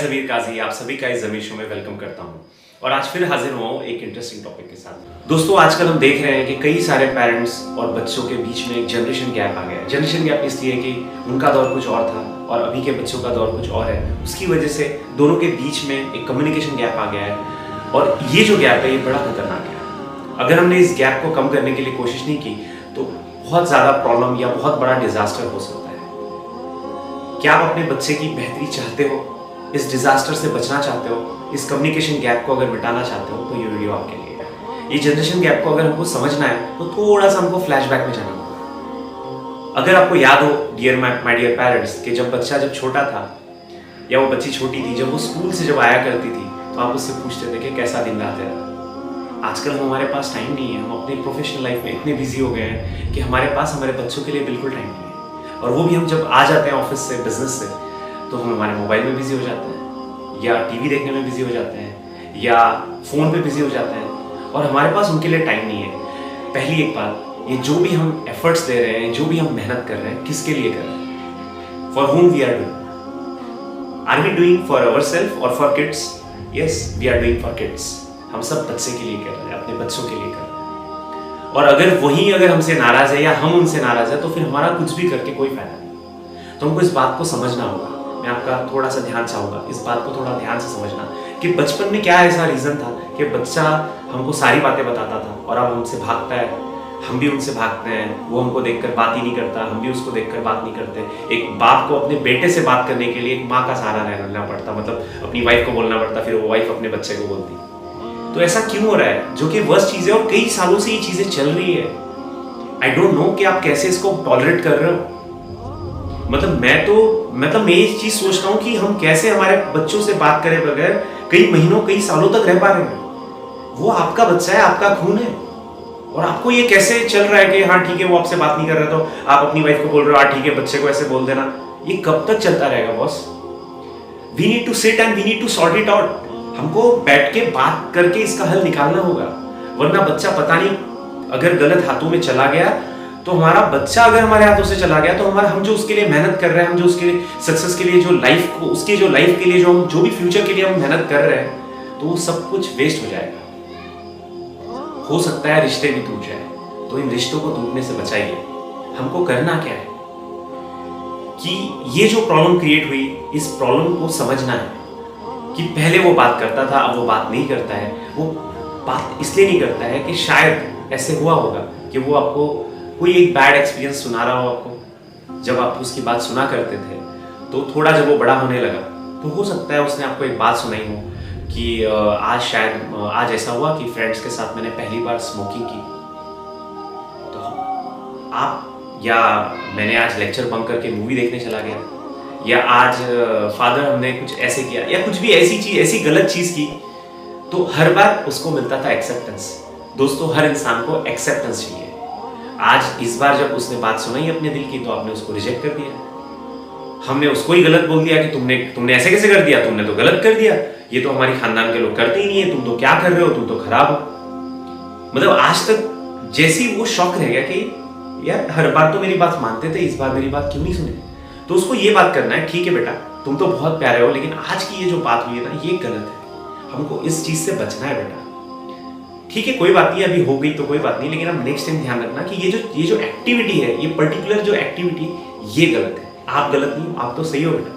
जबीर काजी आप सभी का इस जमीर शो में वेलकम करता हूं और आज फिर हाजिर हुआ हूं एक इंटरेस्टिंग टॉपिक के साथ। दोस्तों, आजकल हम देख रहे हैं कि कई सारे पेरेंट्स और बच्चों के बीच में एक जनरेशन गैप आ गया है। जनरेशन गैप इसलिए कि उनका दौर कुछ और था और अभी के बच्चों का दौर कुछ और है। उसकी वजह से दोनों के बीच में एक कम्युनिकेशन गैप आ गया है और ये जो गैप है ये बड़ा खतरनाक है। अगर हमने इस गैप को कम करने के लिए कोशिश नहीं की तो बहुत ज़्यादा प्रॉब्लम या बहुत बड़ा डिजास्टर हो सकता है। क्या आप अपने बच्चे की बेहतरी चाहते हो, इस डिजास्टर से बचना चाहते हो, इस कम्युनिकेशन गैप को अगर मिटाना चाहते हो तो ये वीडियो आपके लिए है। ये जनरेशन गैप को अगर हमको समझना है तो थोड़ा सा हमको फ्लैशबैक में जाना होगा। अगर आपको याद हो डियर माय डियर पेरेंट्स कि जब छोटा था या वो बच्ची छोटी थी, जब वो स्कूल से जब आया करती थी तो आप उससे पूछते थे कि कैसा दिन रहा तेरा। आजकल हमारे पास टाइम नहीं है, हम अपनी प्रोफेशनल लाइफ में इतने बिजी हो गए हैं कि हमारे पास हमारे बच्चों के लिए बिल्कुल टाइम नहीं है। और वो भी हम जब आ जाते हैं ऑफिस से, बिजनेस से, तो हम हमारे मोबाइल में बिजी हो जाते हैं या टीवी देखने में बिजी हो जाते हैं या फोन पे बिजी हो जाते हैं और हमारे पास उनके लिए टाइम नहीं है। पहली एक बात, ये जो भी हम एफर्ट्स दे रहे हैं, जो भी हम मेहनत कर रहे हैं, किसके लिए कर रहे हैं? For whom we are doing? Are we doing for ourselves or for kids? Yes, we are doing for kids. हम सब बच्चे के लिए कर रहे हैं, अपने बच्चों के लिए कर रहे हैं। और अगर हमसे नाराज है या हम उनसे नाराज है तो फिर हमारा कुछ भी करके कोई फायदा नहीं। तो हमको इस बात को समझना होगा। मैं आपका थोड़ा सा ध्यान चाहूंगा, इस बात को थोड़ा ध्यान से समझना कि बचपन में क्या ऐसा रीजन था कि बच्चा हमको सारी बातें बताता था और अब हमसे भागता है, हम भी उनसे भागते हैं। वो हमको देखकर बात ही नहीं करता, हम भी उसको देखकर बात नहीं करते। एक बाप को अपने बेटे से बात करने के लिए एक माँ का सहारा रहना पड़ता, मतलब अपनी वाइफ को बोलना पड़ता, फिर वो वाइफ अपने बच्चे को बोलती। तो ऐसा क्यों हो रहा है? जो कि वर्स्ट चीज है और कई सालों से ये चीजें चल रही है। आई डोंट नो कि आप कैसे इसको टॉलरेट कर रहे हो। मैं ये चीज सोचता हूँ कि हम कैसे हमारे बच्चों से बात करें बगैर कई महीनों कई सालों तक रह पा रहे हैं। वो आपका बच्चा है, आपका खून है और आपको ये कैसे चल रहा है कि हाँ ठीक है वो आपसे बात नहीं कर रहा तो आप अपनी वाइफ को बोल रहे हो हाँ ठीक है बच्चे को ऐसे बोल देना। ये कब तक चलता रहेगा boss? We need to sit and we need to sort it out. हमको बैठ के बात करके इसका हल निकालना होगा, वरना बच्चा पता नहीं अगर गलत हाथों में चला गया तो हमारा बच्चा अगर हमारे हाथों से चला गया तो हम जो उसके लिए मेहनत कर रहे हैं, हम जो उसके सक्सेस के लिए जो लाइफ को उसकी जो लाइफ के लिए जो भी फ्यूचर के लिए हम मेहनत कर रहे हैं तो वो सब कुछ वेस्ट हो जाएगा। हो सकता है रिश्ते भी टूट जाए, तो इन रिश्तों को टूटने से बचाइए। हमको करना क्या है कि ये जो प्रॉब्लम क्रिएट हुई, इस प्रॉब्लम को समझना है कि पहले वो बात करता था, अब वो बात नहीं करता है। वो बात इसलिए नहीं करता है कि शायद ऐसे हुआ होगा कि वो आपको कोई एक बैड एक्सपीरियंस सुना रहा हो आपको। जब आप उसकी बात सुना करते थे तो थोड़ा जब वो बड़ा होने लगा तो हो सकता है उसने आपको एक बात सुनाई हो कि आज ऐसा हुआ कि फ्रेंड्स के साथ मैंने पहली बार स्मोकिंग की, तो आप, या मैंने आज लेक्चर बंक करके मूवी देखने चला गया, या आज फादर हमने कुछ ऐसे किया, या कुछ भी ऐसी गलत चीज की। तो हर बार उसको मिलता था एक्सेप्टेंस। दोस्तों, हर इंसान को एक्सेप्टेंस चाहिए। आज इस बार जब उसने बात सुनाई अपने दिल की तो आपने उसको रिजेक्ट कर दिया। हमने उसको ही गलत बोल दिया कि तुमने ऐसे कैसे कर दिया, तुमने तो गलत कर दिया, ये तो हमारी खानदान के लोग करते ही नहीं है, तुम तो क्या कर रहे हो, तुम तो खराब हो। मतलब आज तक जैसी वो शौक रह गया कि यार हर बार तो मेरी बात मानते थे, इस बार मेरी बात क्यों नहीं सुनी। तो उसको ये बात करना है, ठीक है बेटा तुम तो बहुत प्यारे हो, लेकिन आज की ये जो बात हुई है ना ये गलत है, हमको इस चीज से बचना है बेटा। ठीक है कोई बात नहीं, अभी हो गई तो कोई बात नहीं, लेकिन अब नेक्स्ट टाइम ध्यान रखना कि ये जो एक्टिविटी है, ये पर्टिकुलर जो एक्टिविटी ये गलत है। आप गलत नहीं हो, आप तो सही हो बेटा।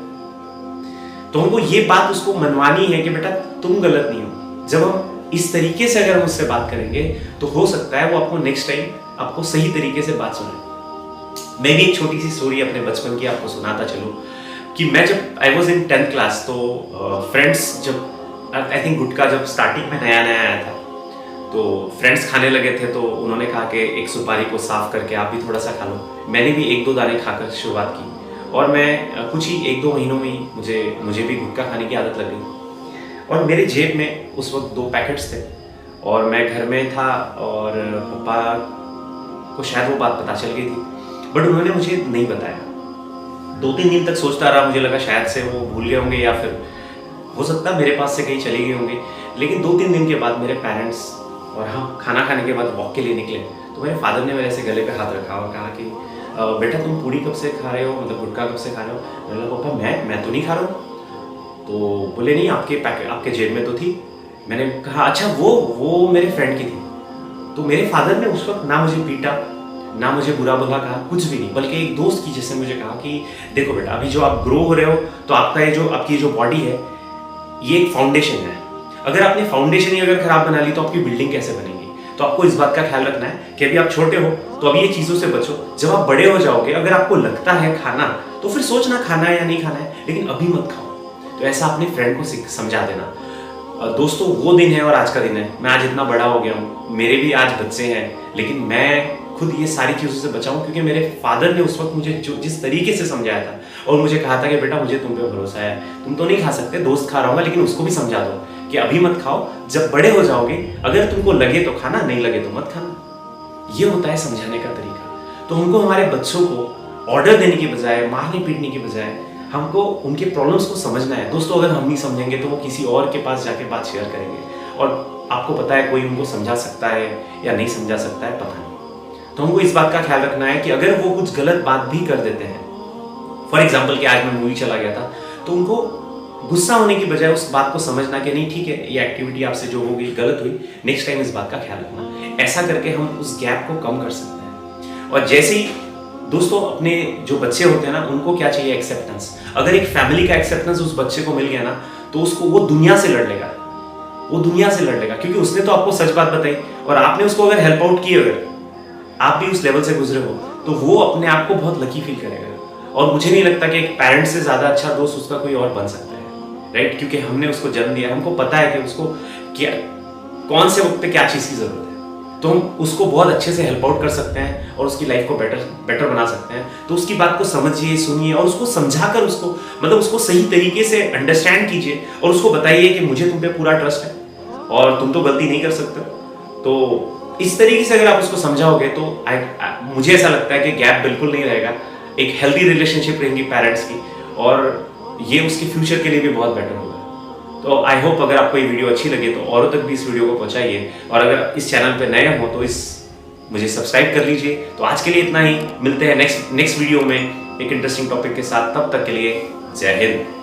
तो हमको ये बात उसको मनवानी है कि बेटा तुम गलत नहीं हो। जब हम इस तरीके से अगर हम उससे बात करेंगे तो हो सकता है वो आपको नेक्स्ट टाइम आपको सही तरीके से बात सुनाए। मैं भी एक छोटी सी स्टोरी अपने बचपन की आपको सुनाता चलूं कि मैं जब I was in 10th class तो फ्रेंड्स जब आई थिंक गुटखा जब स्टार्टिंग में नया आया था तो फ्रेंड्स खाने लगे थे तो उन्होंने कहा कि एक सुपारी को साफ करके आप भी थोड़ा सा खा लो। मैंने भी 1-2 दाने खाकर शुरुआत की और मैं कुछ ही 1-2 महीनों में ही मुझे भी गुटखा खाने की आदत लग गई। और मेरे जेब में उस वक्त 2 पैकेट्स थे और मैं घर में था और पापा को शायद वो बात पता चल गई थी, बट उन्होंने मुझे नहीं बताया। 2-3 दिन तक सोचता रहा, मुझे लगा शायद से वो भूल गए होंगे या फिर हो सकता है मेरे पास से कहीं चले गए होंगे। लेकिन 2-3 दिन के बाद मेरे पेरेंट्स और हम खाना खाने के बाद वॉक के लिए निकले तो मेरे फादर ने मेरे ऐसे गले पे हाथ रखा और कहा कि बेटा तुम पूरी कब से खा रहे हो, मतलब गुटखा कब से खा रहे हो? मैंने कहा पापा मैं तो नहीं खा रहा हूँ। तो बोले नहीं, आपके पैकेट आपके जेब में तो थी। मैंने कहा अच्छा वो मेरे फ्रेंड की थी। तो मेरे फादर ने उस वक्त ना मुझे पीटा, ना मुझे बुरा भला कहा, कुछ भी नहीं, बल्कि एक दोस्त की जैसे मुझे कहा कि देखो बेटा, अभी जो आप ग्रो हो रहे हो तो आपका ये जो आपकी जो बॉडी है ये एक फाउंडेशन है। अगर आपने फाउंडेशन ही अगर खराब बना ली तो आपकी बिल्डिंग कैसे बनेगी? तो आपको इस बात का ख्याल रखना है कि अभी आप छोटे हो तो अभी ये चीज़ों से बचो। जब आप बड़े हो जाओगे, अगर आपको लगता है खाना तो फिर सोचना खाना है या नहीं खाना है, लेकिन अभी मत खाओ। तो ऐसा अपने फ्रेंड को समझा देना। दोस्तों, वो दिन है और आज का दिन है। मैं आज इतना बड़ा हो गया हूँ, मेरे भी आज बच्चे हैं, लेकिन मैं खुद ये सारी चीज़ों से बचा हूँ क्योंकि मेरे फादर ने उस वक्त मुझे जिस तरीके से समझाया था और मुझे कहा था कि बेटा मुझे तुम पे भरोसा है, तुम तो नहीं खा सकते, दोस्त खा रहा होगा, लेकिन उसको भी समझा दो कि अभी मत खाओ, जब बड़े हो जाओगे अगर तुमको लगे तो खाना, नहीं लगे तो मत खाना। ये होता है समझाने का तरीका। तो हमको हमारे बच्चों को ऑर्डर देने की बजाय, मारने पीटने की बजाय, हमको उनके प्रॉब्लम्स को समझना है। दोस्तों, अगर हम नहीं समझेंगे तो वो किसी और के पास जाके बात शेयर करेंगे और आपको पता है कोई उनको समझा सकता है या नहीं समझा सकता है, पता नहीं। तो हमको इस बात का ख्याल रखना है कि अगर वो कुछ गलत बात भी कर देते हैं, फॉर एग्जाम्पल कि आज मैं मूवी चला गया था, तो उनको गुस्सा होने की बजाय उस बात को समझना कि नहीं ठीक है, ये एक्टिविटी आपसे जो हो गई गलत हुई, नेक्स्ट टाइम इस बात का ख्याल रखना। ऐसा करके हम उस गैप को कम कर सकते हैं। और जैसे ही दोस्तों अपने जो बच्चे होते हैं ना, उनको क्या चाहिए? एक्सेप्टेंस। अगर एक फैमिली का एक्सेप्टेंस उस बच्चे को मिल गया ना, तो उसको वो दुनिया से लड़ लेगा, वो दुनिया से लड़ लेगा, क्योंकि उसने तो आपको सच बात बताई और आपने उसको अगर हेल्प आउट की, अगर आप भी उस लेवल से गुजरे हो, तो वो अपने आप को बहुत लकी फील करेगा। और मुझे नहीं लगता कि एक पेरेंट से ज्यादा अच्छा दोस्त उसका कोई और बन सकता है, राइट? क्योंकि हमने उसको जन्म दिया, हमको पता है कि उसको क्या, कौन से वक्त पे क्या चीज की जरूरत है, तो हम उसको बहुत अच्छे से हेल्प आउट कर सकते हैं और उसकी लाइफ को बेटर बना सकते हैं। तो उसकी बात को समझिए, सुनिए और उसको समझाकर उसको मतलब उसको सही तरीके से अंडरस्टैंड कीजिए और उसको बताइए कि मुझे तुम पे पूरा ट्रस्ट है और तुम तो गलती नहीं कर सकते। तो इस तरीके से अगर आप उसको समझाओगे तो मुझे ऐसा लगता है कि गैप बिल्कुल नहीं रहेगा, एक हेल्दी रिलेशनशिप रहेंगी पेरेंट्स की और ये उसके फ्यूचर के लिए भी बहुत बेटर होगा। तो आई होप अगर आपको ये वीडियो अच्छी लगे तो औरों तक भी इस वीडियो को पहुंचाइए और अगर इस चैनल पे नए हो तो मुझे सब्सक्राइब कर लीजिए। तो आज के लिए इतना ही, मिलते हैं नेक्स्ट वीडियो में एक इंटरेस्टिंग टॉपिक के साथ। तब तक के लिए जय हिंद।